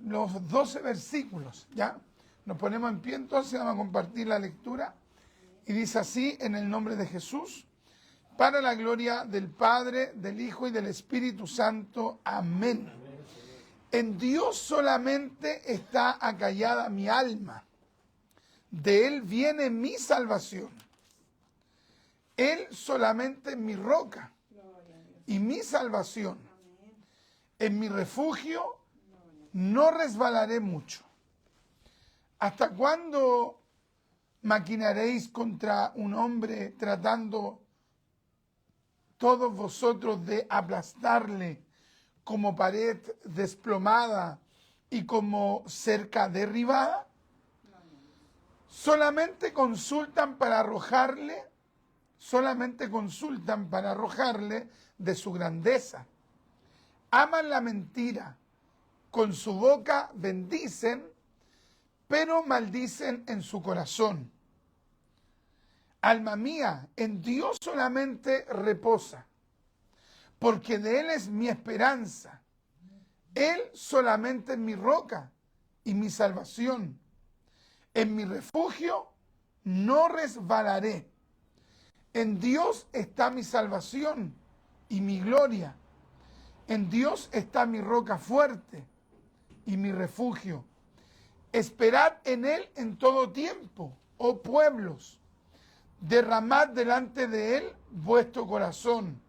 los 12 versículos, ¿ya? Nos ponemos en pie entonces, vamos a compartir la lectura. Y dice así, en el nombre de Jesús, para la gloria del Padre, del Hijo y del Espíritu Santo. Amén. En Dios solamente está acallada mi alma. De Él viene mi salvación. Él solamente es mi roca y mi salvación. En mi refugio no resbalaré mucho. ¿Hasta cuándo maquinaréis contra un hombre tratando todos vosotros de aplastarle como pared desplomada y como cerca derribada? Solamente consultan para arrojarle de su grandeza. Aman la mentira, con su boca bendicen, pero maldicen en su corazón. Alma mía, en Dios solamente reposa, porque de Él es mi esperanza. Él solamente es mi roca y mi salvación. En mi refugio no resbalaré. En Dios está mi salvación y mi gloria. En Dios está mi roca fuerte y mi refugio. Esperad en Él en todo tiempo, oh pueblos. Derramad delante de Él vuestro corazón.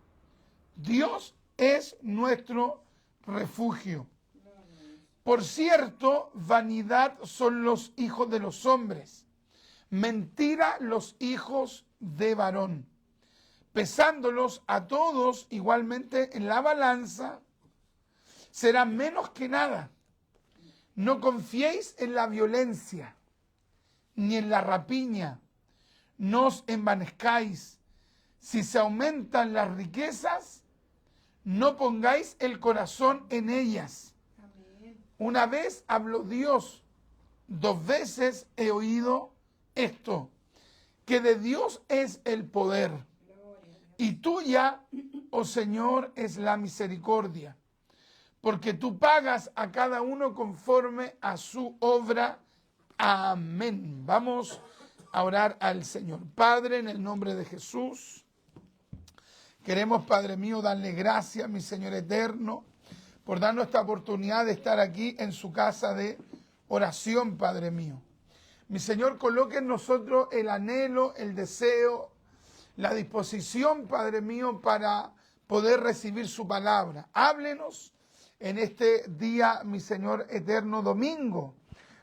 Dios es nuestro refugio. Por cierto, vanidad son los hijos de los hombres, mentira los hijos de varón. Pesándolos a todos igualmente en la balanza, serán menos que nada. No confiéis en la violencia, ni en la rapiña. No os envanezcáis. Si se aumentan las riquezas, no pongáis el corazón en ellas. Amén. Una vez habló Dios, 2 veces he oído esto, que de Dios es el poder, y tuya, oh Señor, es la misericordia, porque tú pagas a cada uno conforme a su obra. Amén. Vamos a orar al Señor. Padre, en el nombre de Jesús, queremos, Padre mío, darle gracias, mi Señor eterno, por darnos esta oportunidad de estar aquí en su casa de oración, Padre mío. Mi Señor, coloque en nosotros el anhelo, el deseo, la disposición, Padre mío, para poder recibir su palabra. Háblenos en este día, mi Señor eterno, domingo.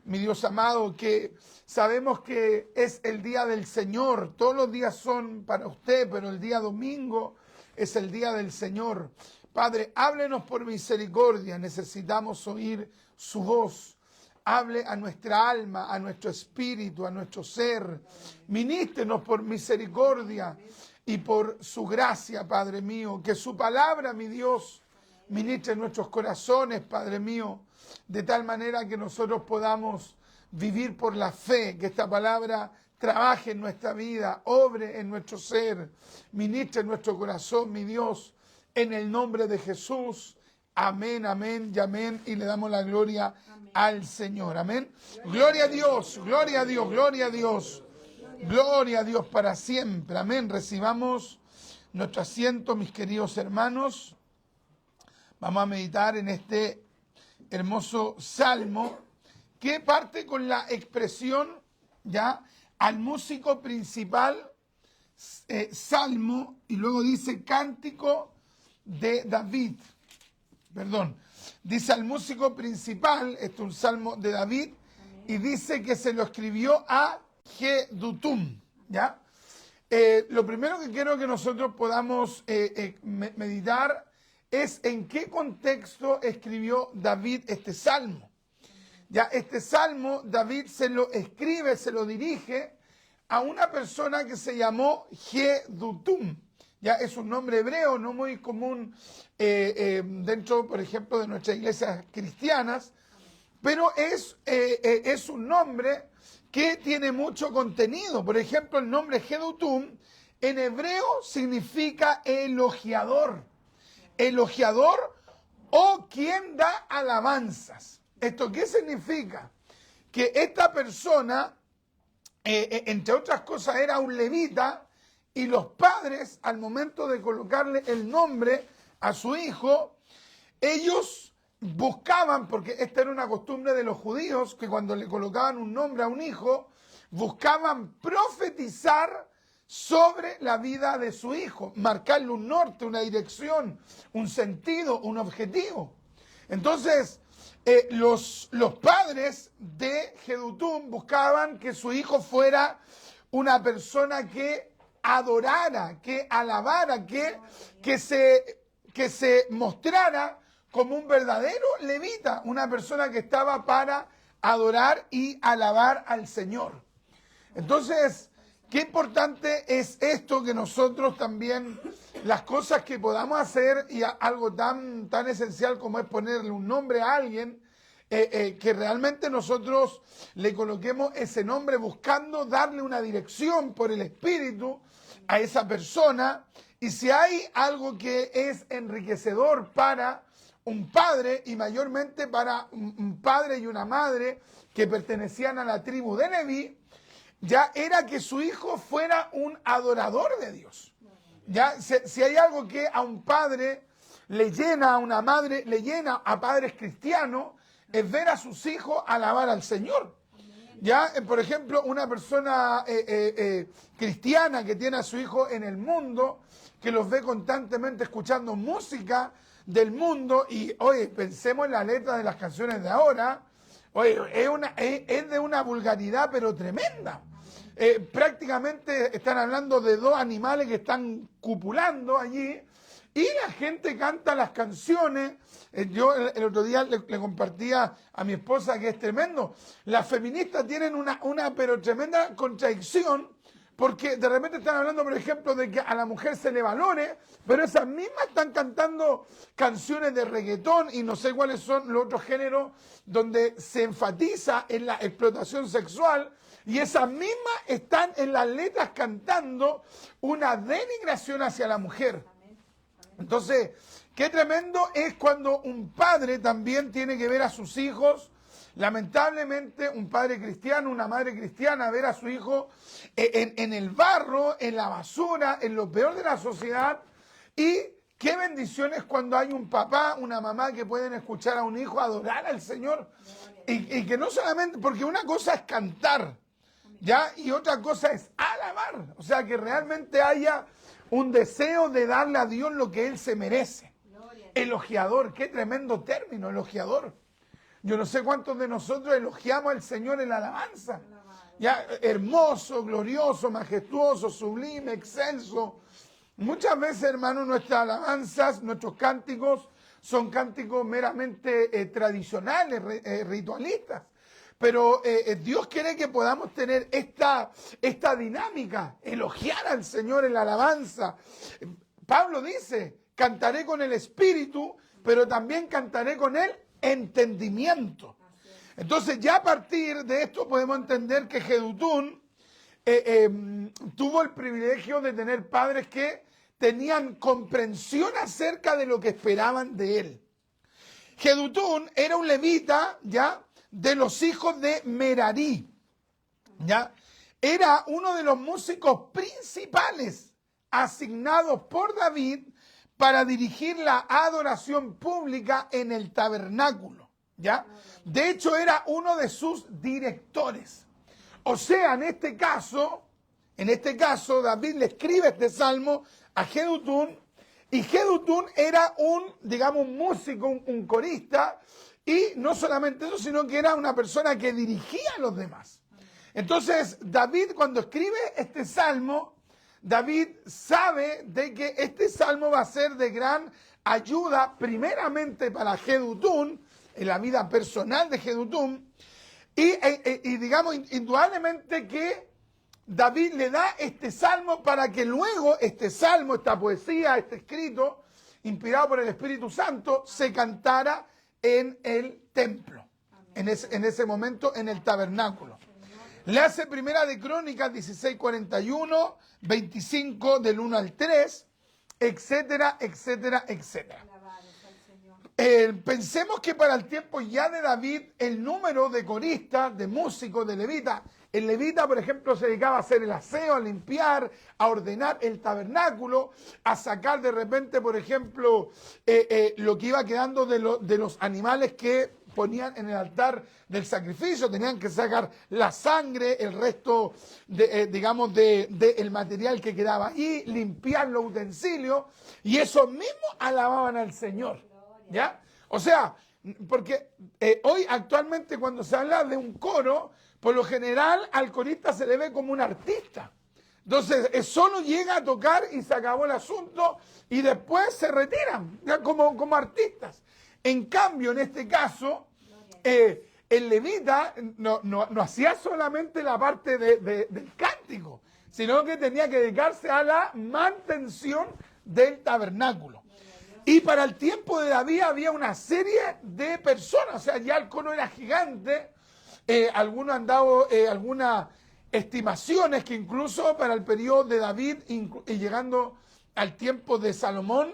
Mi Dios amado, que sabemos que es el día del Señor. Todos los días son para usted, pero el día domingo es el día del Señor. Padre, háblenos por misericordia. Necesitamos oír su voz. Hable a nuestra alma, a nuestro espíritu, a nuestro ser. Ministrenos por misericordia y por su gracia, Padre mío. Que su palabra, mi Dios, ministre en nuestros corazones, Padre mío, de tal manera que nosotros podamos vivir por la fe, que esta palabra trabaje en nuestra vida, obre en nuestro ser, ministre en nuestro corazón, mi Dios, en el nombre de Jesús. Amén, amén y amén. Y le damos la gloria al Señor. Amén. Gloria a Dios, gloria a Dios, gloria a Dios. Gloria a Dios para siempre. Amén. Recibamos nuestro asiento, mis queridos hermanos. Vamos a meditar en este hermoso salmo que parte con la expresión, ya, al músico principal, salmo, y luego dice cántico de David. Perdón, dice al músico principal, esto es un salmo de David, y dice que se lo escribió a Jedutum, ¿ya? Lo primero que quiero que nosotros podamos meditar es en qué contexto escribió David este salmo. Ya este salmo David se lo escribe, se lo dirige a una persona que se llamó Jedutum. Ya es un nombre hebreo no muy común dentro, por ejemplo, de nuestras iglesias cristianas, pero es un nombre que tiene mucho contenido. Por ejemplo, el nombre Jedutum en hebreo significa elogiador. Elogiador o quien da alabanzas. ¿Esto qué significa? Que esta persona, entre otras cosas, era un levita, y los padres, al momento de colocarle el nombre a su hijo, ellos buscaban, porque esta era una costumbre de los judíos, que cuando le colocaban un nombre a un hijo, buscaban profetizar sobre la vida de su hijo, marcarle un norte, una dirección, un sentido, un objetivo. Entonces, los padres de Jedutún buscaban que su hijo fuera una persona que adorara, que alabara, que se mostrara como un verdadero levita, una persona que estaba para adorar y alabar al Señor. Entonces, qué importante es esto, que nosotros también, las cosas que podamos hacer, y algo tan esencial como es ponerle un nombre a alguien, que realmente nosotros le coloquemos ese nombre buscando darle una dirección por el Espíritu a esa persona. Y si hay algo que es enriquecedor para un padre, y mayormente para un padre y una madre que pertenecían a la tribu de Leví, ya era que su hijo fuera un adorador de Dios. Ya, si hay algo que a un padre le llena, a una madre le llena, a padres cristianos, es ver a sus hijos alabar al Señor. Ya, por ejemplo, una persona cristiana que tiene a su hijo en el mundo, que los ve constantemente escuchando música del mundo, y oye, pensemos en la letra de las canciones de ahora, oye, es de una vulgaridad pero tremenda. Prácticamente están hablando de dos animales que están copulando allí, y la gente canta las canciones. Yo el otro día le compartía a mi esposa que es tremendo. Las feministas tienen una pero tremenda contradicción, porque de repente están hablando, por ejemplo, de que a la mujer se le valore, pero esas mismas están cantando canciones de reggaetón y no sé cuáles son los otros géneros donde se enfatiza en la explotación sexual, y esas mismas están en las letras cantando una denigración hacia la mujer. Entonces, qué tremendo es cuando un padre también tiene que ver a sus hijos. Lamentablemente, un padre cristiano, una madre cristiana, ver a su hijo en el barro, en la basura, en lo peor de la sociedad. Y qué bendiciones cuando hay un papá, una mamá que pueden escuchar a un hijo adorar al Señor. Y que no solamente, porque una cosa es cantar, ¿ya? Y otra cosa es alabar. O sea, que realmente haya un deseo de darle a Dios lo que Él se merece. Elogiador, qué tremendo término, elogiador. Yo no sé cuántos de nosotros elogiamos al Señor en la alabanza. Ya, hermoso, glorioso, majestuoso, sublime, excelso. Muchas veces, hermanos, nuestras alabanzas, nuestros cánticos, son cánticos meramente tradicionales, ritualistas. Pero Dios quiere que podamos tener esta dinámica, elogiar al Señor en la alabanza. Pablo dice, cantaré con el espíritu, pero también cantaré con el entendimiento. Entonces ya a partir de esto podemos entender que Jedutún tuvo el privilegio de tener padres que tenían comprensión acerca de lo que esperaban de él. Jedutún era un levita, ¿ya?, de los hijos de Merarí, ¿ya? Era uno de los músicos principales asignados por David para dirigir la adoración pública en el tabernáculo, ¿ya? De hecho, era uno de sus directores. O sea, en este caso, David le escribe este salmo a Jedutún, y Jedutún era un músico, un corista, y no solamente eso, sino que era una persona que dirigía a los demás. Entonces, David, cuando escribe este salmo, David sabe de que este salmo va a ser de gran ayuda, primeramente para Jedutún, en la vida personal de Jedutún, y indudablemente que David le da este salmo para que luego este salmo, esta poesía, este escrito, inspirado por el Espíritu Santo, se cantara en el templo, en ese momento en el tabernáculo. Le hace Primera de Crónicas 16:41, 25 del 1 al 3, etcétera, etcétera, etcétera. Pensemos que para el tiempo ya de David, el número de coristas, de músicos, de levitas, el levita, por ejemplo, se dedicaba a hacer el aseo, a limpiar, a ordenar el tabernáculo, a sacar de repente, por ejemplo, lo que iba quedando de los animales que ponían en el altar del sacrificio. Tenían que sacar la sangre, el resto, digamos, del material que quedaba ahí, limpiar los utensilios, y esos mismos alababan al Señor, ¿ya? O sea, porque hoy actualmente cuando se habla de un coro, por lo general al corista se le ve como un artista. Entonces, solo llega a tocar y se acabó el asunto y después se retiran como artistas. En cambio, en este caso, el levita no hacía solamente la parte del cántico, sino que tenía que dedicarse a la mantención del tabernáculo. Y para el tiempo de David había una serie de personas, o sea, ya el cono era gigante. Algunos han dado algunas estimaciones que incluso para el periodo de David y llegando al tiempo de Salomón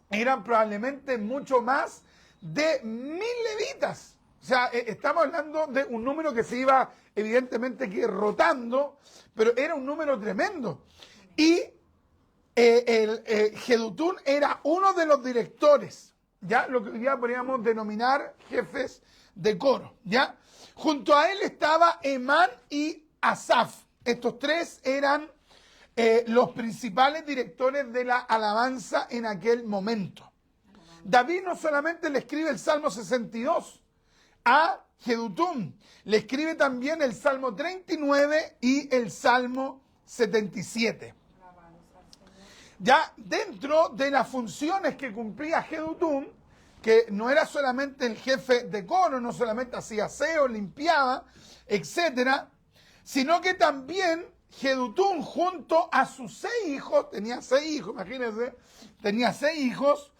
eran probablemente mucho más de 1000 levitas. O sea, estamos hablando de un número que se iba evidentemente que rotando, pero era un número tremendo. Y Jedutún era uno de los directores, ya lo que hoy día podríamos denominar jefes de coro, ¿ya? Junto a él estaba Emán y Asaf. Estos tres eran los principales directores de la alabanza en aquel momento. David no solamente le escribe el Salmo 62 a Jedutún, le escribe también el Salmo 39 y el Salmo 77. Ya dentro de las funciones que cumplía Jedutún, que no era solamente el jefe de coro, no solamente hacía aseo, limpiaba, etcétera, sino que también Jedutún junto a sus 6 hijos, tenía 6 hijos, imagínense, tenía 6 hijos,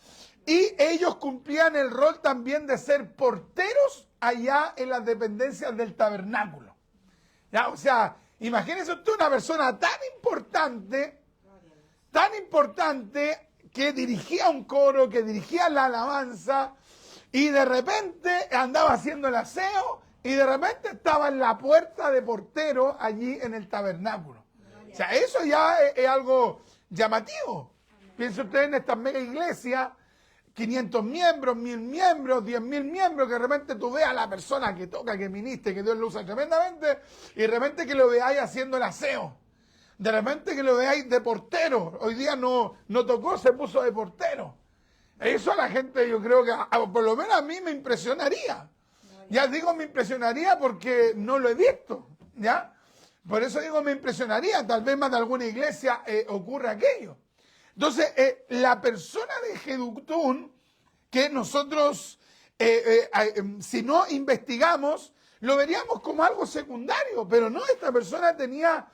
y ellos cumplían el rol también de ser porteros allá en las dependencias del tabernáculo. ¿Ya? O sea, imagínense usted una persona tan importante que dirigía un coro, que dirigía la alabanza, y de repente andaba haciendo el aseo, y de repente estaba en la puerta de portero allí en el tabernáculo. O sea, eso ya es algo llamativo. Piense usted en estas mega iglesias, 500 miembros, 1000 miembros, 10.000 miembros, que de repente tú veas a la persona que toca, que ministra, que Dios lo usa tremendamente, y de repente que lo veáis haciendo el aseo. De repente que lo veáis de portero. Hoy día no tocó, se puso de portero. Eso a la gente, yo creo que, por lo menos a mí me impresionaría. Ya digo me impresionaría porque no lo he visto, ¿ya? Por eso digo me impresionaría. Tal vez más de alguna iglesia ocurre aquello. Entonces, la persona de Jedutún, que nosotros, si no investigamos, lo veríamos como algo secundario. Pero no, esta persona tenía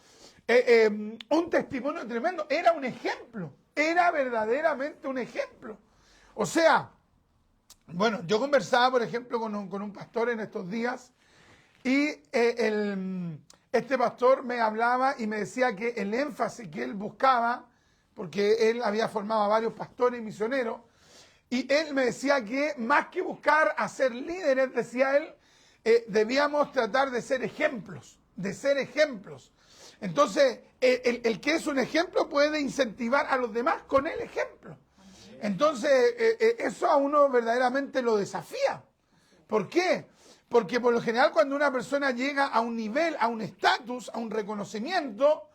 un testimonio tremendo, era un ejemplo, era verdaderamente un ejemplo. O sea, bueno, yo conversaba, por ejemplo, con un pastor en estos días, y este pastor me hablaba y me decía que el énfasis que él buscaba, porque él había formado a varios pastores y misioneros, y él me decía que más que buscar a ser líderes, decía él, debíamos tratar de ser ejemplos, Entonces, el que es un ejemplo puede incentivar a los demás con el ejemplo. Entonces, eso a uno verdaderamente lo desafía. ¿Por qué? Porque por lo general cuando una persona llega a un nivel, a un estatus, a un reconocimiento,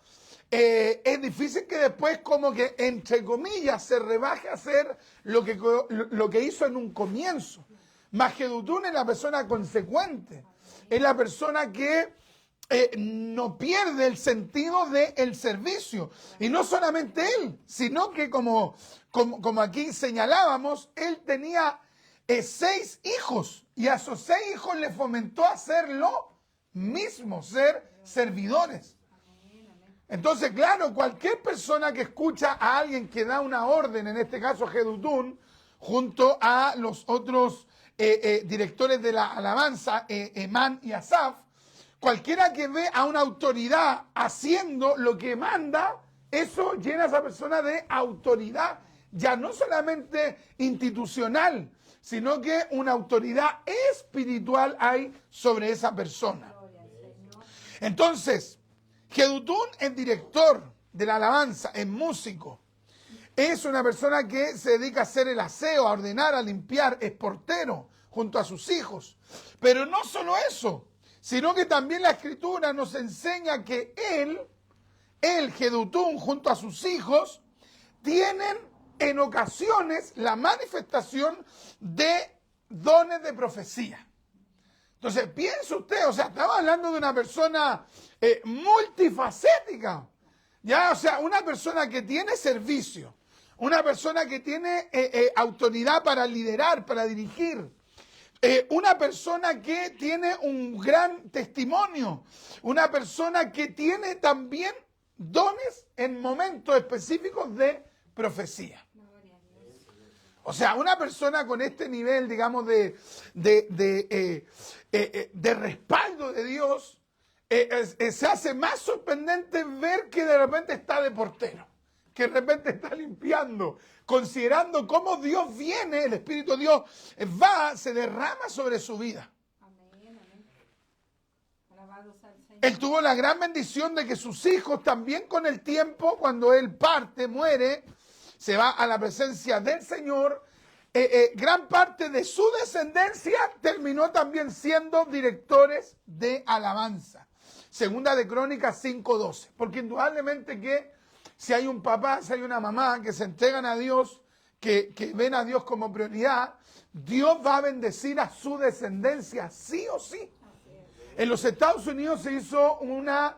es difícil que después como que, entre comillas, se rebaje a hacer lo que hizo en un comienzo. Mas Jedutún es la persona consecuente, es la persona que no pierde el sentido del servicio. Y no solamente él, sino que como aquí señalábamos, él tenía 6 hijos, y a esos 6 hijos le fomentó hacer lo mismo, ser servidores. Entonces, claro, cualquier persona que escucha a alguien que da una orden, en este caso Jedutún, junto a los otros directores de la alabanza, Emán y Asaf, cualquiera que ve a una autoridad haciendo lo que manda, eso llena a esa persona de autoridad, ya no solamente institucional, sino que una autoridad espiritual hay sobre esa persona. Entonces, Jedutún es director de la alabanza, es músico. Es una persona que se dedica a hacer el aseo, a ordenar, a limpiar, es portero junto a sus hijos. Pero no solo eso, sino que también la Escritura nos enseña que él, Jedutún, junto a sus hijos, tienen en ocasiones la manifestación de dones de profecía. Entonces, piense usted, o sea, estamos hablando de una persona multifacética, ¿ya? O sea, una persona que tiene servicio, una persona que tiene autoridad para liderar, para dirigir, una persona que tiene un gran testimonio, una persona que tiene también dones en momentos específicos de profecía. O sea, una persona con este nivel, digamos, de respaldo de Dios, se hace más sorprendente ver que de repente está de portero, que de repente está limpiando, considerando cómo Dios viene, el Espíritu de Dios va, se derrama sobre su vida. Amén, amén. Alabado sea el Señor. Él tuvo la gran bendición de que sus hijos también con el tiempo, cuando él parte, muere, se va a la presencia del Señor, gran parte de su descendencia terminó también siendo directores de alabanza. Segunda de Crónicas 5:12. Porque indudablemente que si hay un papá, si hay una mamá que se entregan a Dios, que ven a Dios como prioridad, Dios va a bendecir a su descendencia, sí o sí. En los Estados Unidos se hizo una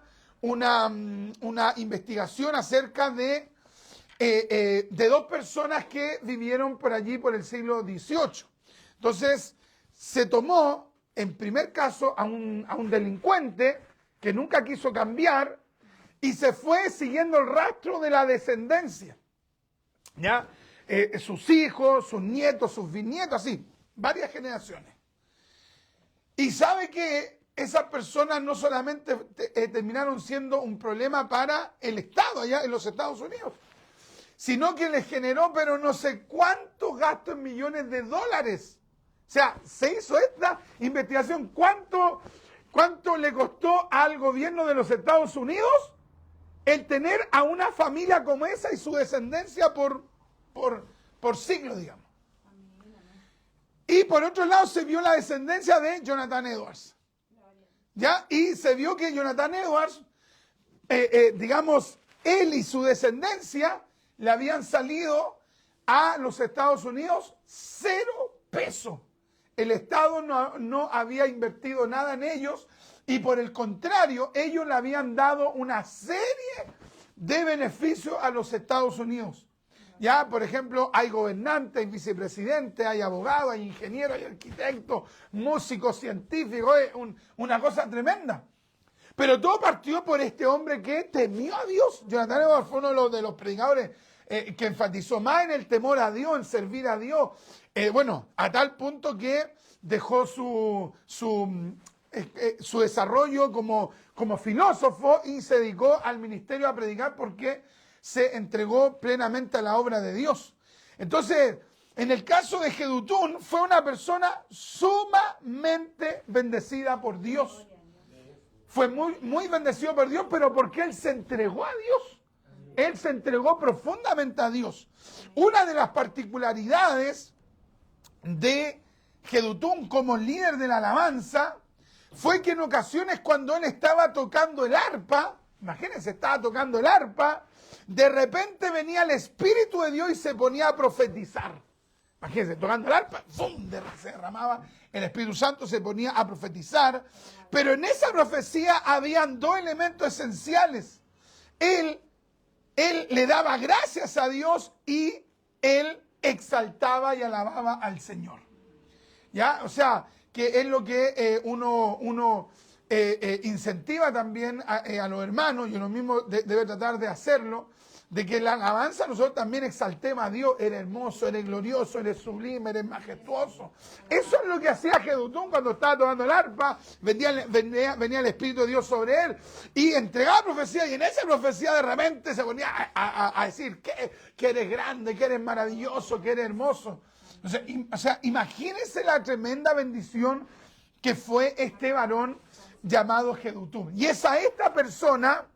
investigación acerca de dos personas que vivieron por allí por el siglo XVIII. Entonces, se tomó, en primer caso, a un delincuente que nunca quiso cambiar y se fue siguiendo el rastro de la descendencia. ¿Ya? Sus hijos, sus nietos, sus bisnietos, así, varias generaciones. Y sabe que esas personas no solamente terminaron siendo un problema para el Estado allá en los Estados Unidos, sino que les generó, pero no sé cuántos gastos en millones de dólares. O sea, se hizo esta investigación. ¿Cuánto le costó al gobierno de los Estados Unidos el tener a una familia como esa y su descendencia por siglos, digamos? Y por otro lado se vio la descendencia de Jonathan Edwards. ¿Ya? Y se vio que Jonathan Edwards, digamos, él y su descendencia le habían salido a los Estados Unidos 0 pesos. El Estado no había invertido nada en ellos y por el contrario, ellos le habían dado una serie de beneficios a los Estados Unidos. Ya, por ejemplo, hay gobernantes, hay vicepresidentes, hay abogados, hay ingenieros, hay arquitectos, músicos, científicos, una cosa tremenda. Pero todo partió por este hombre que temió a Dios. Jonathan Edwards fue uno de los predicadores que enfatizó más en el temor a Dios, en servir a Dios. Bueno, a tal punto que dejó su desarrollo como filósofo y se dedicó al ministerio a predicar porque se entregó plenamente a la obra de Dios. Entonces, en el caso de Jedutún, fue una persona sumamente bendecida por Dios. Fue muy bendecido por Dios, pero porque él se entregó a Dios. Él se entregó profundamente a Dios. Una de las particularidades de Jedutún como líder de la alabanza fue que en ocasiones cuando él estaba tocando el arpa, imagínense, estaba tocando el arpa, de repente venía el Espíritu de Dios y se ponía a profetizar. Imagínense, tocando el arpa, ¡fum!, se derramaba el Espíritu Santo, se ponía a profetizar. Pero en esa profecía habían 2 elementos esenciales. Él le daba gracias a Dios y él exaltaba y alababa al Señor. ¿Ya? O sea, que es lo que uno incentiva también a los hermanos, y uno mismo debe tratar de hacerlo, de que en la alabanza nosotros también exaltemos a Dios. Eres hermoso, eres glorioso, eres sublime, eres majestuoso. Eso es lo que hacía Jedutún cuando estaba tocando el arpa. Venía el Espíritu de Dios sobre él y entregaba profecía, y en esa profecía de repente se ponía a decir que eres grande, que eres maravilloso, que eres hermoso. O sea, imagínense la tremenda bendición que fue este varón llamado Jedutum. Y es a esta persona,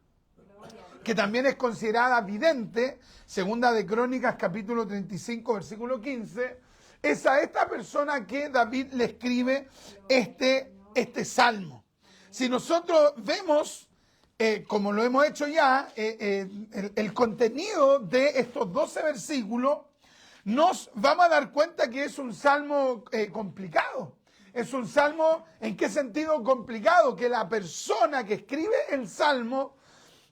que también es considerada vidente, segunda de Crónicas, capítulo 35, versículo 15, es a esta persona que David le escribe este salmo. Si nosotros vemos, como lo hemos hecho ya, el contenido de estos 12 versículos, nos vamos a dar cuenta que es un salmo complicado. Es un salmo, ¿en qué sentido complicado? Que la persona que escribe el salmo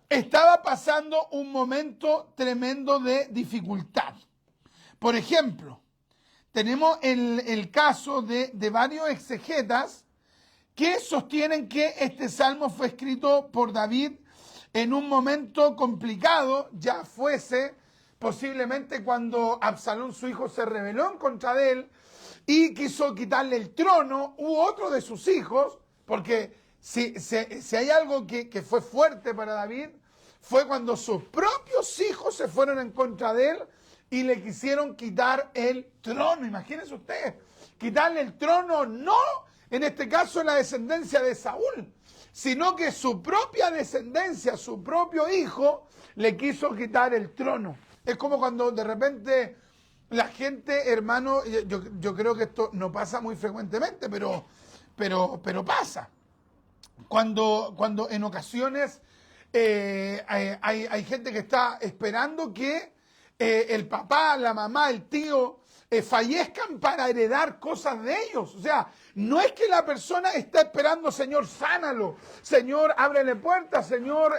estaba pasando un momento tremendo de dificultad. Por ejemplo, tenemos el caso de varios exegetas que sostienen que este salmo fue escrito por David en un momento complicado, ya fuese posiblemente cuando Absalón, su hijo, se rebeló en contra de él y quiso quitarle el trono, u otro de sus hijos, porque si hay algo que fue fuerte para David, fue cuando sus propios hijos se fueron en contra de él y le quisieron quitar el trono. Imagínense usted, quitarle el trono no en este caso la descendencia de Saúl, sino que su propia descendencia, su propio hijo, le quiso quitar el trono. Es como cuando de repente la gente, hermano, yo creo que esto no pasa muy frecuentemente, pero pasa. Cuando en ocasiones hay gente que está esperando que el papá, la mamá, el tío fallezcan para heredar cosas de ellos. O sea, no es que la persona está esperando, Señor, sánalo, Señor, ábrele puertas, Señor,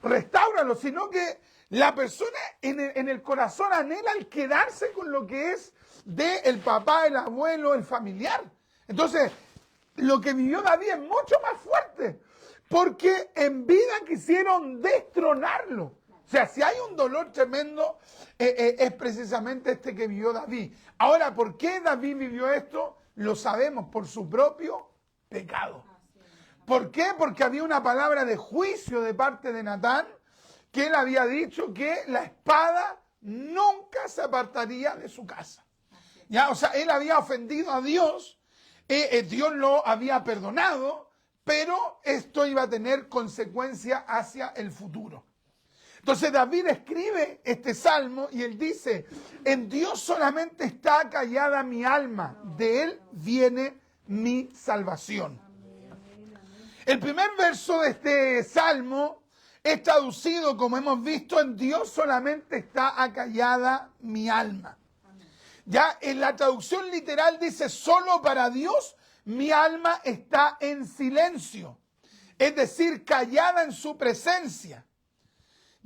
restáuralo, sino que la persona en el corazón anhela el quedarse con lo que es del papá, el abuelo, el familiar. Entonces, lo que vivió David es mucho más fuerte, porque en vida quisieron destronarlo. O sea, si hay un dolor tremendo, es precisamente este que vivió David. Ahora, ¿por qué David vivió esto? Lo sabemos, por su propio pecado. ¿Por qué? Porque había una palabra de juicio de parte de Natán, que él había dicho que la espada nunca se apartaría de su casa. ¿Ya? O sea, él había ofendido a Dios, Dios lo había perdonado, pero esto iba a tener consecuencias hacia el futuro. Entonces David escribe este salmo y él dice, en Dios solamente está callada mi alma, de él viene mi salvación. El primer verso de este salmo es traducido, como hemos visto, en Dios solamente está acallada mi alma. Ya en la traducción literal dice, solo para Dios mi alma está en silencio. Es decir, callada en su presencia.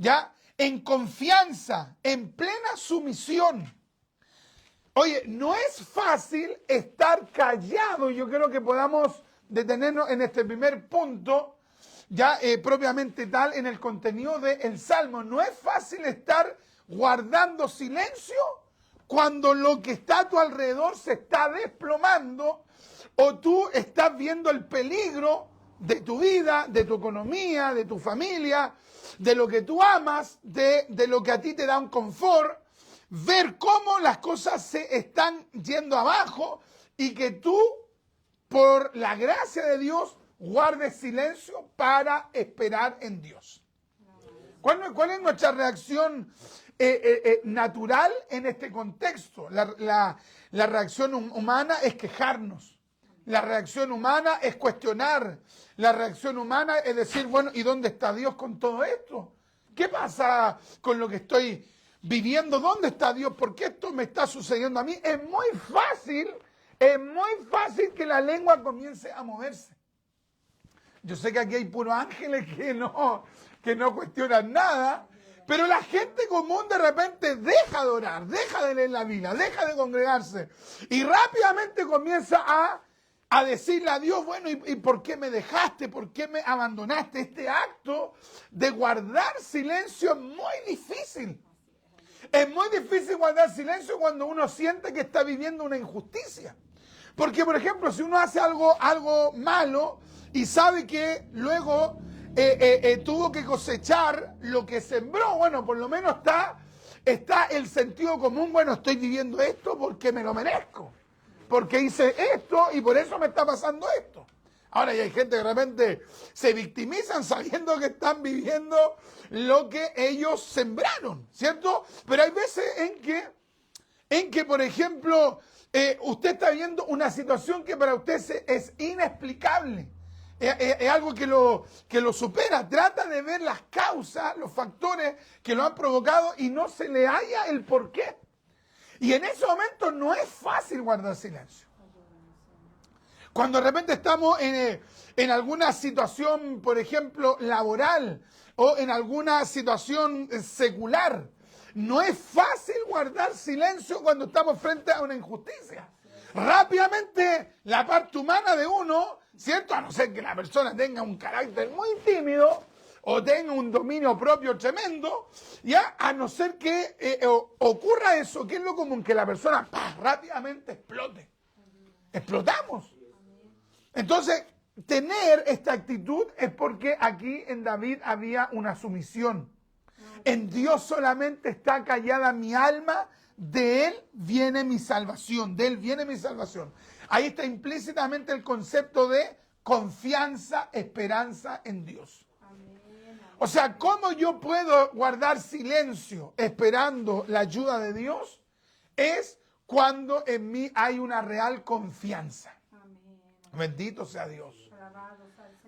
Ya, en confianza, en plena sumisión. Oye, no es fácil estar callado. Yo creo que podamos detenernos en este primer punto, ya propiamente tal, en el contenido del Salmo. No es fácil estar guardando silencio cuando lo que está a tu alrededor se está desplomando o tú estás viendo el peligro de tu vida, de tu economía, de tu familia, de lo que tú amas, de lo que a ti te da un confort, ver cómo las cosas se están yendo abajo y que tú, por la gracia de Dios, guardes silencio para esperar en Dios. ¿Cuál es nuestra reacción natural en este contexto? La reacción humana es quejarnos. La reacción humana es cuestionar. La reacción humana es decir, bueno, ¿y dónde está Dios con todo esto? ¿Qué pasa con lo que estoy viviendo? ¿Dónde está Dios? ¿Por qué esto me está sucediendo a mí? Es muy fácil que la lengua comience a moverse. Yo sé que aquí hay puros ángeles que no cuestionan nada, pero la gente común de repente deja de orar, deja de leer la Biblia, deja de congregarse y rápidamente comienza a decirle a Dios, bueno, ¿y por qué me dejaste? ¿Por qué me abandonaste? Este acto de guardar silencio es muy difícil. Es muy difícil guardar silencio cuando uno siente que está viviendo una injusticia. Porque, por ejemplo, si uno hace algo malo y sabe que luego tuvo que cosechar lo que sembró, bueno, por lo menos está está el sentido común, bueno, estoy viviendo esto porque me lo merezco, porque hice esto y por eso me está pasando esto. Ahora ya hay gente que de repente se victimizan sabiendo que están viviendo lo que ellos sembraron, ¿cierto? Pero hay veces en que por ejemplo, usted está viendo una situación que para usted es inexplicable. Es algo que lo supera. Trata de ver las causas, los factores que lo han provocado y no se le halla el porqué. Y en ese momento no es fácil guardar silencio. Cuando de repente estamos en alguna situación, por ejemplo, laboral o en alguna situación secular, no es fácil guardar silencio cuando estamos frente a una injusticia. Rápidamente la parte humana de uno, ¿cierto? A no ser que la persona tenga un carácter muy tímido o tenga un dominio propio tremendo, ya, a no ser que ocurra eso, que es lo común, que la persona rápidamente explote. Explotamos. Entonces, tener esta actitud es porque aquí en David había una sumisión. En Dios solamente está callada mi alma, de Él viene mi salvación, de Él viene mi salvación. Ahí está implícitamente el concepto de confianza, esperanza en Dios. O sea, ¿cómo yo puedo guardar silencio esperando la ayuda de Dios? Es cuando en mí hay una real confianza. Bendito sea Dios.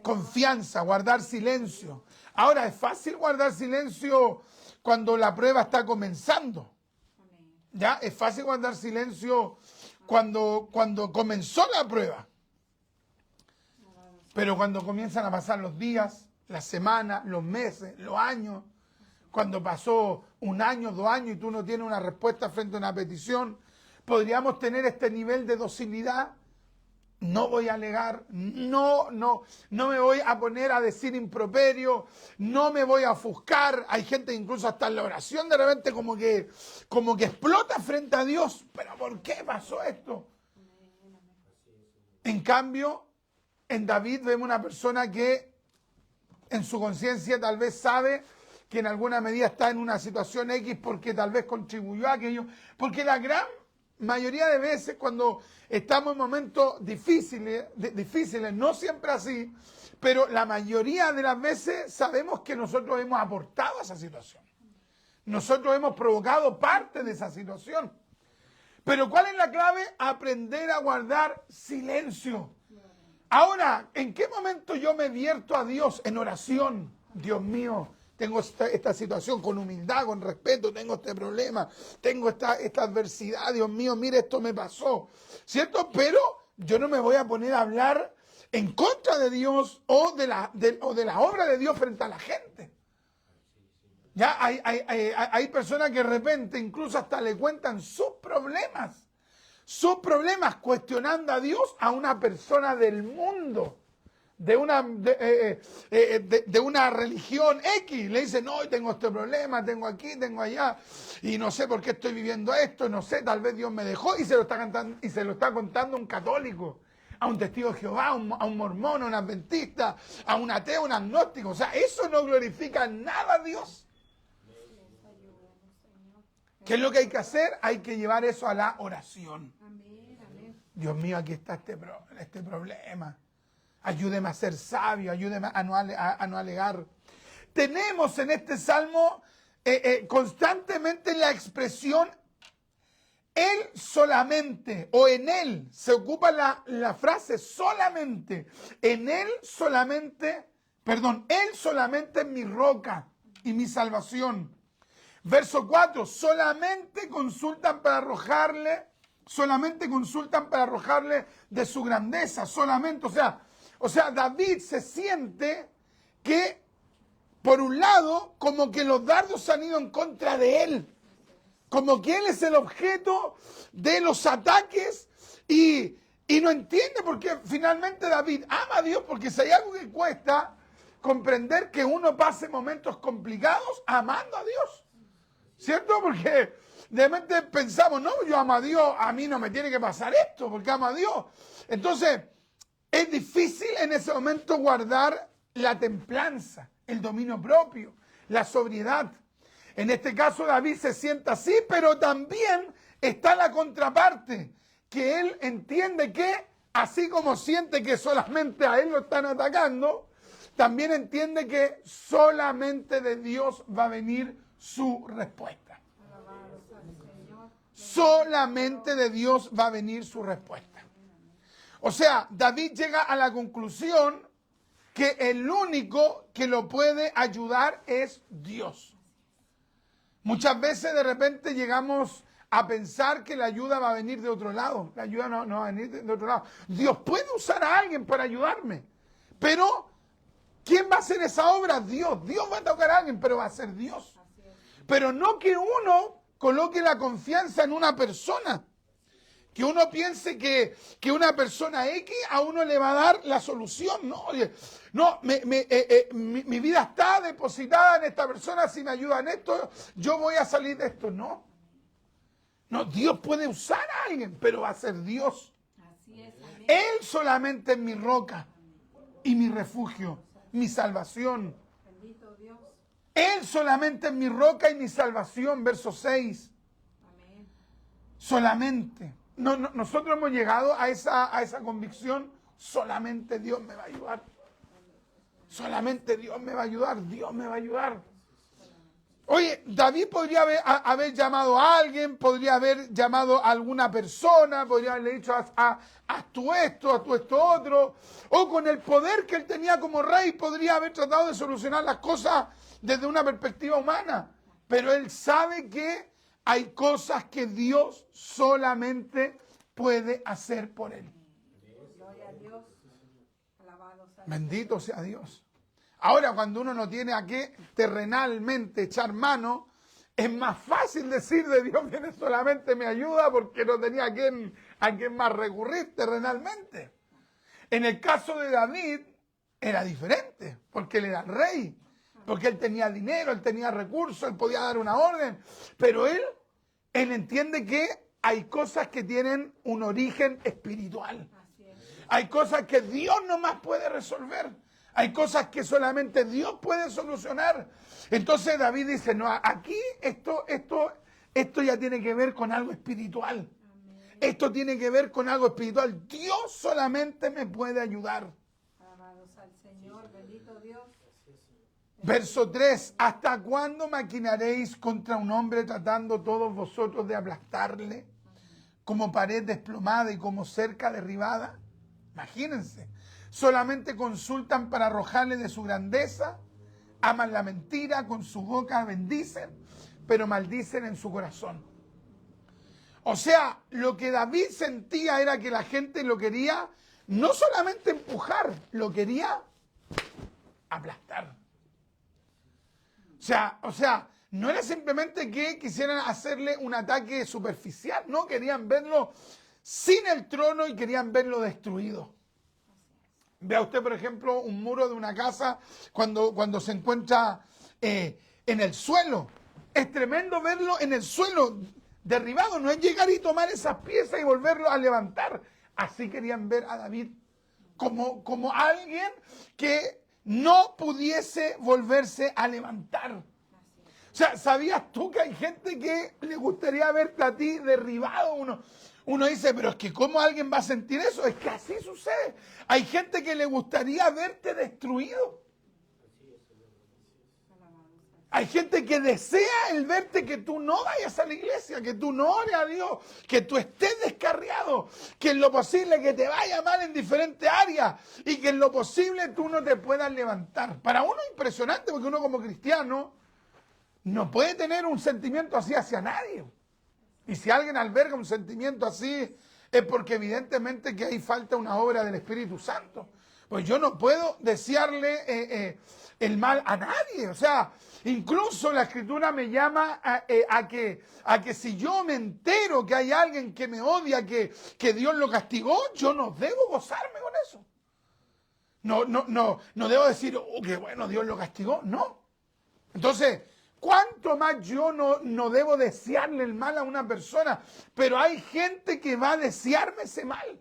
Confianza, guardar silencio. Ahora, es fácil guardar silencio cuando la prueba está comenzando. ¿Ya? Es fácil guardar silencio cuando comenzó la prueba. Pero cuando comienzan a pasar los días, las semanas, los meses, los años, cuando pasó 1 año, 2 años y tú no tienes una respuesta frente a una petición, podríamos tener este nivel de docilidad. No voy a alegar, no me voy a poner a decir improperio, no me voy a ofuscar. Hay gente que incluso hasta en la oración de repente como que explota frente a Dios. ¿Pero por qué pasó esto? En cambio, en David vemos una persona que en su conciencia tal vez sabe que en alguna medida está en una situación X porque tal vez contribuyó a aquello. Porque la gran mayoría de veces cuando estamos en momentos difíciles, no siempre así, pero la mayoría de las veces sabemos que nosotros hemos aportado a esa situación. Nosotros hemos provocado parte de esa situación. Pero ¿cuál es la clave? Aprender a guardar silencio. Ahora, ¿en qué momento yo me vierto a Dios en oración? Dios mío, tengo esta situación con humildad, con respeto, tengo este problema, tengo esta adversidad, Dios mío, mire, esto me pasó, ¿cierto? Pero yo no me voy a poner a hablar en contra de Dios o de la obra de Dios frente a la gente. Ya hay personas que de repente incluso hasta le cuentan sus problemas cuestionando a Dios a una persona del mundo. De una religión X, le dicen, no, tengo este problema, tengo aquí, tengo allá, y no sé por qué estoy viviendo esto, no sé, tal vez Dios me dejó, y se lo está contando un católico, a un testigo de Jehová, a un mormón, a un adventista, a un ateo, a un agnóstico. O sea, eso no glorifica nada a Dios. ¿Qué es lo que hay que hacer? Hay que llevar eso a la oración. Dios mío, aquí está este problema. Ayúdeme a ser sabio, ayúdeme a no alegar. Tenemos en este salmo constantemente la expresión él solamente, o en él, se ocupa la frase solamente. En él solamente, él solamente es mi roca y mi salvación. Verso 4, solamente consultan para arrojarle de su grandeza, solamente, o sea, David se siente que, por un lado, como que los dardos han ido en contra de él, como que él es el objeto de los ataques y no entiende por qué finalmente David ama a Dios, porque si hay algo que cuesta comprender que uno pase momentos complicados amando a Dios, ¿cierto? Porque de repente pensamos, no, yo amo a Dios, a mí no me tiene que pasar esto, porque amo a Dios. Entonces, es difícil en ese momento guardar la templanza, el dominio propio, la sobriedad. En este caso David se sienta así, pero también está la contraparte, que él entiende que, así como siente que solamente a él lo están atacando, también entiende que solamente de Dios va a venir su respuesta. Solamente de Dios va a venir su respuesta. O sea, David llega a la conclusión que el único que lo puede ayudar es Dios. Muchas veces de repente llegamos a pensar que la ayuda va a venir de otro lado. La ayuda no va a venir de otro lado. Dios puede usar a alguien para ayudarme, pero ¿quién va a hacer esa obra? Dios. Dios va a tocar a alguien, pero va a ser Dios. Pero no que uno coloque la confianza en una persona. Que uno piense que una persona X a uno le va a dar la solución. No, oye, no, mi vida está depositada en esta persona. Si me ayuda en esto, yo voy a salir de esto. No. No, Dios puede usar a alguien, pero va a ser Dios. Así es, amén. Él solamente es mi roca y mi refugio, mi salvación. Bendito Dios. Él solamente es mi roca y mi salvación. Verso 6. Amén. Solamente. Nosotros hemos llegado a esa convicción. Solamente Dios me va a ayudar. Solamente Dios me va a ayudar. Dios me va a ayudar. Oye, David podría haber llamado a alguien, podría haber llamado a alguna persona, podría haberle dicho, haz tú esto otro. O con el poder que él tenía como rey, podría haber tratado de solucionar las cosas desde una perspectiva humana. Pero él sabe que hay cosas que Dios solamente puede hacer por él. Gloria a Dios. Alabado sea. Bendito sea Dios. Ahora, cuando uno no tiene a qué terrenalmente echar mano, es más fácil decir de Dios viene solamente me ayuda porque no tenía a quién más recurrir terrenalmente. En el caso de David era diferente, porque él era el rey, porque él tenía dinero, él tenía recursos, él podía dar una orden, pero él entiende que hay cosas que tienen un origen espiritual. Así es. Hay cosas que Dios nomás puede resolver. Hay cosas que solamente Dios puede solucionar. Entonces David dice, no, aquí esto ya tiene que ver con algo espiritual. Amén. Esto tiene que ver con algo espiritual. Dios solamente me puede ayudar. Alabado sea el Señor. Bendito Dios. Verso 3, ¿hasta cuándo maquinaréis contra un hombre tratando todos vosotros de aplastarle como pared desplomada y como cerca derribada? Imagínense, solamente consultan para arrojarle de su grandeza, aman la mentira, con su boca bendicen, pero maldicen en su corazón. O sea, lo que David sentía era que la gente lo quería no solamente empujar, lo quería aplastar. O sea, no era simplemente que quisieran hacerle un ataque superficial, no, querían verlo sin el trono y querían verlo destruido. Vea usted, por ejemplo, un muro de una casa cuando se encuentra en el suelo. Es tremendo verlo en el suelo, derribado. No es llegar y tomar esas piezas y volverlo a levantar. Así querían ver a David como alguien que no pudiese volverse a levantar. O sea, ¿sabías tú que hay gente que le gustaría verte a ti derribado? Uno dice, pero es que ¿cómo alguien va a sentir eso? Es que así sucede. Hay gente que le gustaría verte destruido. Hay gente que desea el verte que tú no vayas a la iglesia, que tú no ores a Dios, que tú estés descarriado, que en lo posible que te vaya mal en diferentes áreas y que en lo posible tú no te puedas levantar. Para uno es impresionante porque uno como cristiano no puede tener un sentimiento así hacia nadie. Y si alguien alberga un sentimiento así es porque evidentemente que ahí falta una obra del Espíritu Santo. Pues yo no puedo desearle el mal a nadie. O sea, incluso la Escritura me llama a que si yo me entero que hay alguien que me odia, que Dios lo castigó, yo no debo gozarme con eso. No debo decir, oh, qué bueno, Dios lo castigó. No. Entonces, ¿cuánto más yo no debo desearle el mal a una persona? Pero hay gente que va a desearme ese mal.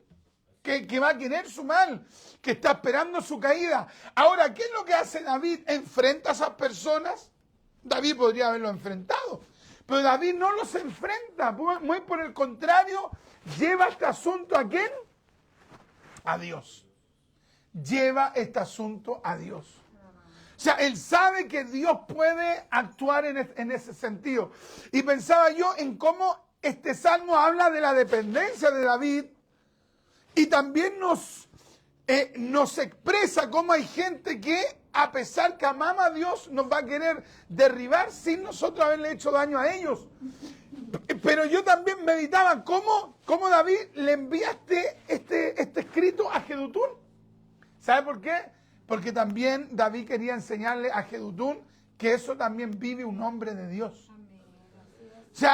Que va a querer su mal, que está esperando su caída. Ahora, ¿qué es lo que hace David? Enfrenta a esas personas David podría haberlo enfrentado, pero David no los enfrenta, muy por el contrario, lleva este asunto ¿a quién? A Dios. Lleva este asunto a Dios. O sea, él sabe que Dios puede actuar en ese sentido. Y pensaba yo en cómo este salmo habla de la dependencia de David y también nos expresa cómo hay gente que, a pesar que amamos a Dios, nos va a querer derribar sin nosotros haberle hecho daño a ellos. Pero yo también meditaba cómo David le envía este escrito a Jedutún. ¿Sabe por qué? Porque también David quería enseñarle a Jedutún que eso también vive un hombre de Dios.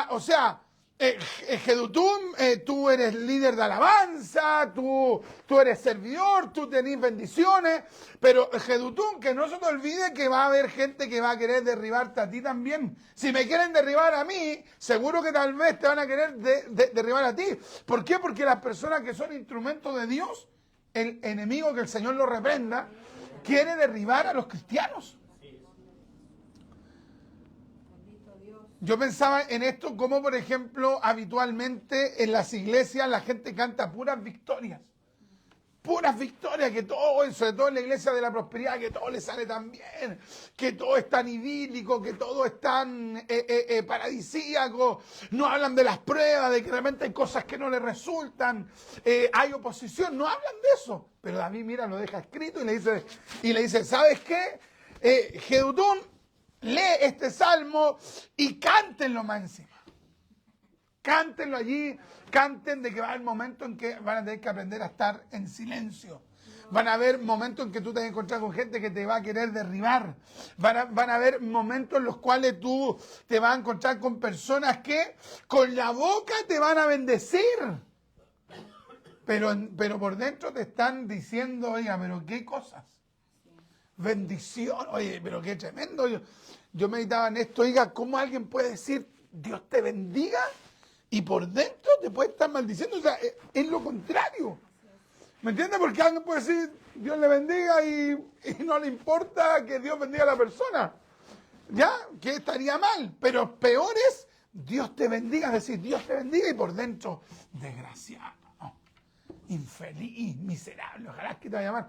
O sea, Jedutún, tú eres líder de alabanza, tú eres servidor, tú tenés bendiciones, pero Jedutún, que no se te olvide que va a haber gente que va a querer derribarte a ti también. Si me quieren derribar a mí, seguro que tal vez te van a querer derribar a ti. ¿Por qué? Porque las personas que son instrumentos de Dios, el enemigo, que el Señor lo reprenda, quiere derribar a los cristianos. Yo pensaba en esto como, por ejemplo, habitualmente en las iglesias la gente canta puras victorias. Puras victorias, que todo, sobre todo en la iglesia de la prosperidad, que todo le sale tan bien, que todo es tan idílico, que todo es tan paradisíaco. No hablan de las pruebas, de que realmente hay cosas que no les resultan, hay oposición, no hablan de eso. Pero David, mira, lo deja escrito y le dice, ¿sabes qué? Jedutún, lee este salmo y cántenlo más encima. Cántenlo allí, canten de que va a haber momentos en que van a tener que aprender a estar en silencio. Van a haber momentos en que tú te vas a encontrar con gente que te va a querer derribar. Van a haber momentos en los cuales tú te vas a encontrar con personas que con la boca te van a bendecir. Pero por dentro te están diciendo, oiga, pero qué cosas. Bendición, oye, pero qué tremendo. Yo meditaba en esto, oiga, ¿cómo alguien puede decir Dios te bendiga? Y por dentro te puede estar maldiciendo. O sea, es lo contrario. ¿Me entiendes? Porque alguien puede decir Dios le bendiga y no le importa que Dios bendiga a la persona. ¿Ya? Que estaría mal. Pero peor es Dios te bendiga, es decir, Dios te bendiga y por dentro, desgraciado, ¿no? Infeliz, miserable, ojalá que te vaya mal.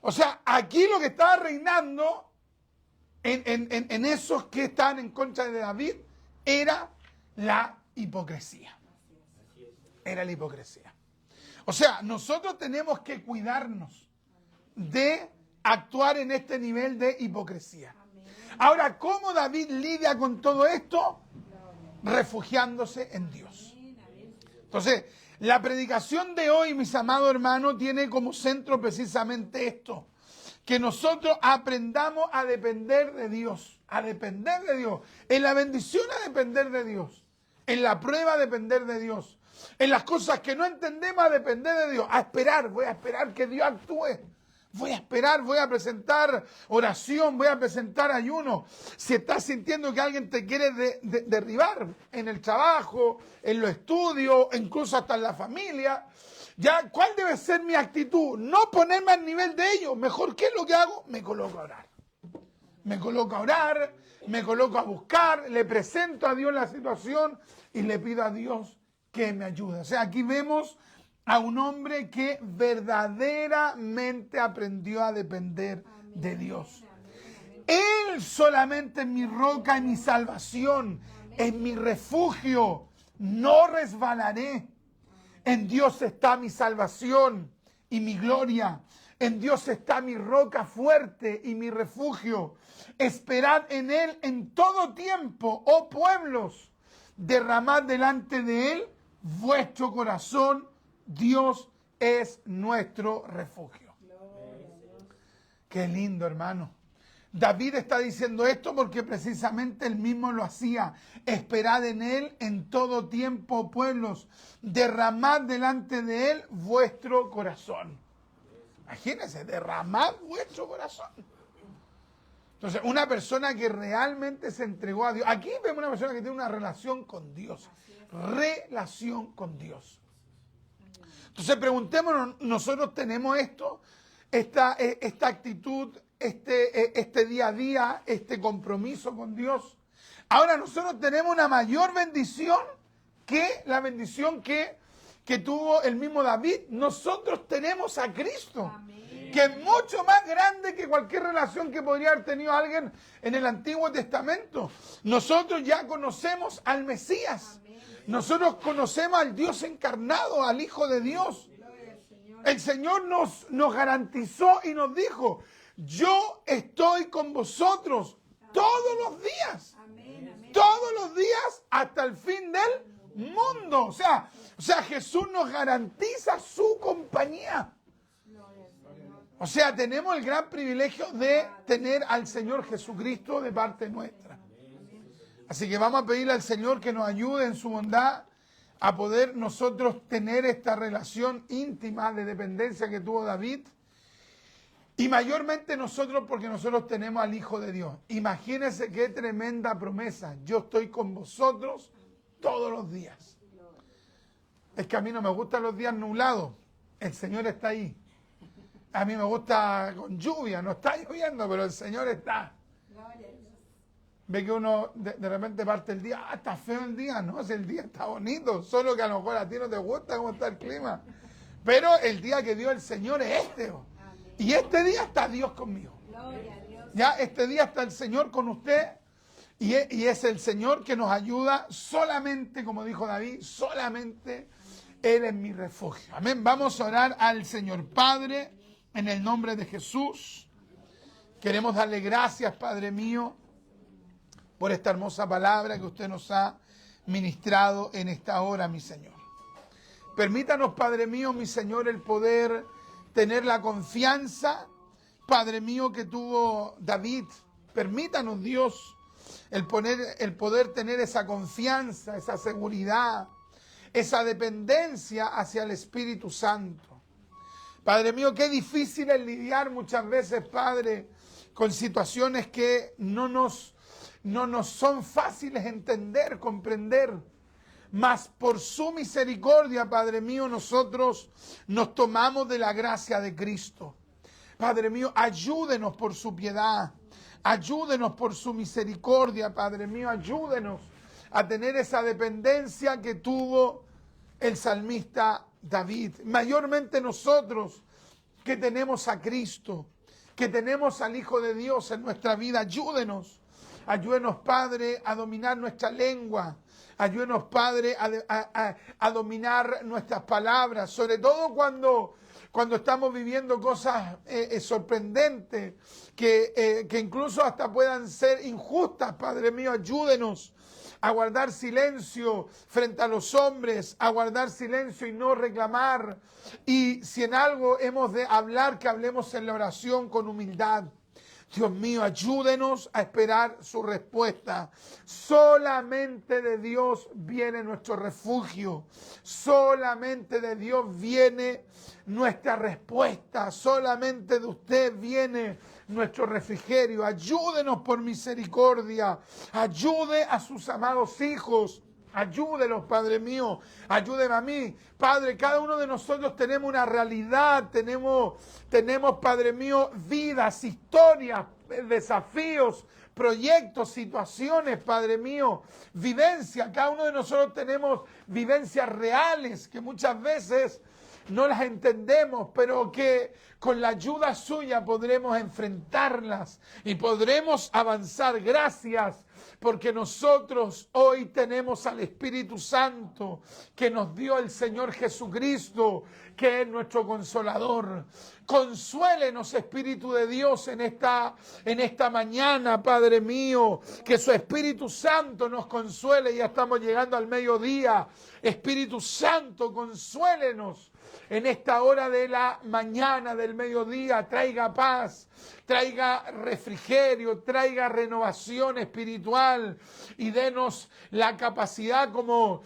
O sea, aquí lo que estaba reinando en esos que estaban en contra de David era la hipocresía. Era la hipocresía. O sea, nosotros tenemos que cuidarnos de actuar en este nivel de hipocresía. Ahora, ¿cómo David lidia con todo esto? Refugiándose en Dios. Entonces, la predicación de hoy, mis amados hermanos, tiene como centro precisamente esto. Que nosotros aprendamos a depender de Dios. A depender de Dios. En la bendición a depender de Dios. En la prueba a depender de Dios. En las cosas que no entendemos a depender de Dios. A esperar, voy a esperar que Dios actúe. Voy a esperar, voy a presentar oración, voy a presentar ayuno. Si estás sintiendo que alguien te quiere derribar en el trabajo, en los estudios, incluso hasta en la familia, ya, ¿cuál debe ser mi actitud? No ponerme al nivel de ellos. Mejor, ¿qué es lo que hago? Me coloco a orar. Me coloco a orar, me coloco a buscar, le presento a Dios la situación y le pido a Dios que me ayude. O sea, aquí vemos a un hombre que verdaderamente aprendió a depender de Dios. Él solamente es mi roca y mi salvación, es mi refugio, no resbalaré. En Dios está mi salvación y mi gloria. En Dios está mi roca fuerte y mi refugio. Esperad en Él en todo tiempo, oh pueblos. Derramad delante de Él vuestro corazón. Dios es nuestro refugio. Qué lindo, hermano. David está diciendo esto porque precisamente él mismo lo hacía. Esperad en Él en todo tiempo, pueblos. Derramad delante de Él vuestro corazón. Imagínense, derramad vuestro corazón. Entonces, una persona que realmente se entregó a Dios. Aquí vemos una persona que tiene una relación con Dios. Relación con Dios. Entonces, preguntémonos, ¿nosotros tenemos esta actitud este día a día, este compromiso con Dios. Ahora nosotros tenemos una mayor bendición que la bendición que tuvo el mismo David. Nosotros tenemos a Cristo. Amén. Que es mucho más grande que cualquier relación que podría haber tenido alguien en el Antiguo Testamento. Nosotros ya conocemos al Mesías. Amén. Nosotros conocemos al Dios encarnado, al Hijo de Dios. Gloria al Señor. El Señor nos garantizó y nos dijo, yo estoy con vosotros todos los días. Amén. Amén. Todos los días hasta el fin del mundo. O sea, Jesús nos garantiza su compañía. Gloria al Señor. O sea, tenemos el gran privilegio de tener al Señor Jesucristo de parte nuestra. Así que vamos a pedirle al Señor que nos ayude en su bondad a poder nosotros tener esta relación íntima de dependencia que tuvo David. Y mayormente nosotros, porque nosotros tenemos al Hijo de Dios. Imagínense qué tremenda promesa. Yo estoy con vosotros todos los días. Es que a mí no me gustan los días nublados. El Señor está ahí. A mí me gusta con lluvia. No está lloviendo, pero el Señor está. Gloria a Dios. Ve que uno de repente parte el día. Está feo el día. No, si el día está bonito. Solo que a lo mejor a ti no te gusta cómo está el clima. Pero el día que dio el Señor es este. Amén. Y este día está Dios conmigo. Gloria a Dios. Ya este día está el Señor con usted. Y es el Señor que nos ayuda solamente, como dijo David, solamente Él es mi refugio. Amén. Vamos a orar al Señor Padre en el nombre de Jesús. Queremos darle gracias, Padre mío, por esta hermosa palabra que usted nos ha ministrado en esta hora, mi Señor. Permítanos, Padre mío, mi Señor, el poder tener la confianza, Padre mío, que tuvo David. Permítanos, Dios, el poder tener esa confianza, esa seguridad, esa dependencia hacia el Espíritu Santo. Padre mío, qué difícil es lidiar muchas veces, Padre, con situaciones que no nos son fáciles entender, comprender. Mas por su misericordia, Padre mío, nosotros nos tomamos de la gracia de Cristo. Padre mío, ayúdenos por su piedad. Ayúdenos por su misericordia, Padre mío. Ayúdenos a tener esa dependencia que tuvo el salmista David. Mayormente nosotros que tenemos a Cristo, que tenemos al Hijo de Dios en nuestra vida. Ayúdenos. Ayúdenos, Padre, a dominar nuestra lengua. Ayúdenos, Padre, a dominar nuestras palabras. Sobre todo cuando estamos viviendo cosas sorprendentes, que incluso hasta puedan ser injustas. Padre mío, ayúdenos a guardar silencio frente a los hombres, a guardar silencio y no reclamar. Y si en algo hemos de hablar, que hablemos en la oración con humildad. Dios mío, ayúdenos a esperar su respuesta. Solamente de Dios viene nuestro refugio. Solamente de Dios viene nuestra respuesta. Solamente de usted viene nuestro refrigerio. Ayúdenos por misericordia. Ayude a sus amados hijos. Ayúdelos, Padre mío, ayúdeme a mí. Padre, cada uno de nosotros tenemos una realidad, tenemos, Padre mío, vidas, historias, desafíos, proyectos, situaciones, Padre mío, vivencia. Cada uno de nosotros tenemos vivencias reales que muchas veces no las entendemos, pero que con la ayuda suya podremos enfrentarlas y podremos avanzar. Gracias, porque nosotros hoy tenemos al Espíritu Santo que nos dio el Señor Jesucristo, que es nuestro consolador. Consuélenos, Espíritu de Dios, en esta mañana, Padre mío, que su Espíritu Santo nos consuele. Ya estamos llegando al mediodía. Espíritu Santo, consuélenos en esta hora de la mañana, del mediodía. Traiga paz, traiga refrigerio, traiga renovación espiritual y denos la capacidad, como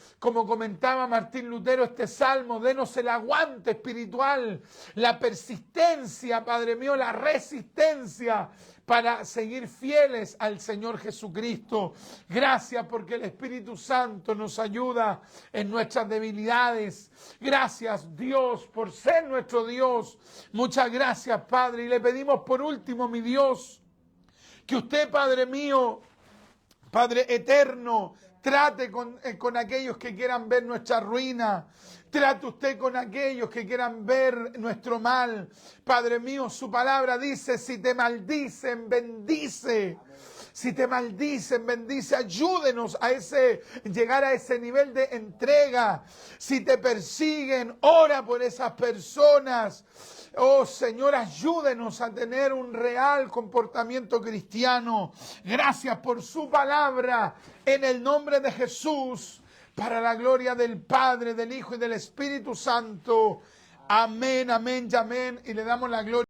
comentaba Martín Lutero este salmo, denos el aguante espiritual, la persistencia, Padre mío, la resistencia para seguir fieles al Señor Jesucristo. Gracias porque el Espíritu Santo nos ayuda en nuestras debilidades. Gracias, Dios, por ser nuestro Dios. Muchas gracias, Padre. Y le pedimos por último, mi Dios, que usted, Padre mío, Padre eterno, trate con aquellos que quieran ver nuestra ruina. Trate usted con aquellos que quieran ver nuestro mal. Padre mío, su palabra dice, si te maldicen, bendice. Si te maldicen, bendice. Ayúdenos a llegar a ese nivel de entrega. Si te persiguen, ora por esas personas. Oh Señor, ayúdenos a tener un real comportamiento cristiano. Gracias por su palabra. En el nombre de Jesús. Para la gloria del Padre, del Hijo y del Espíritu Santo. Amén, amén y amén. Y le damos la gloria.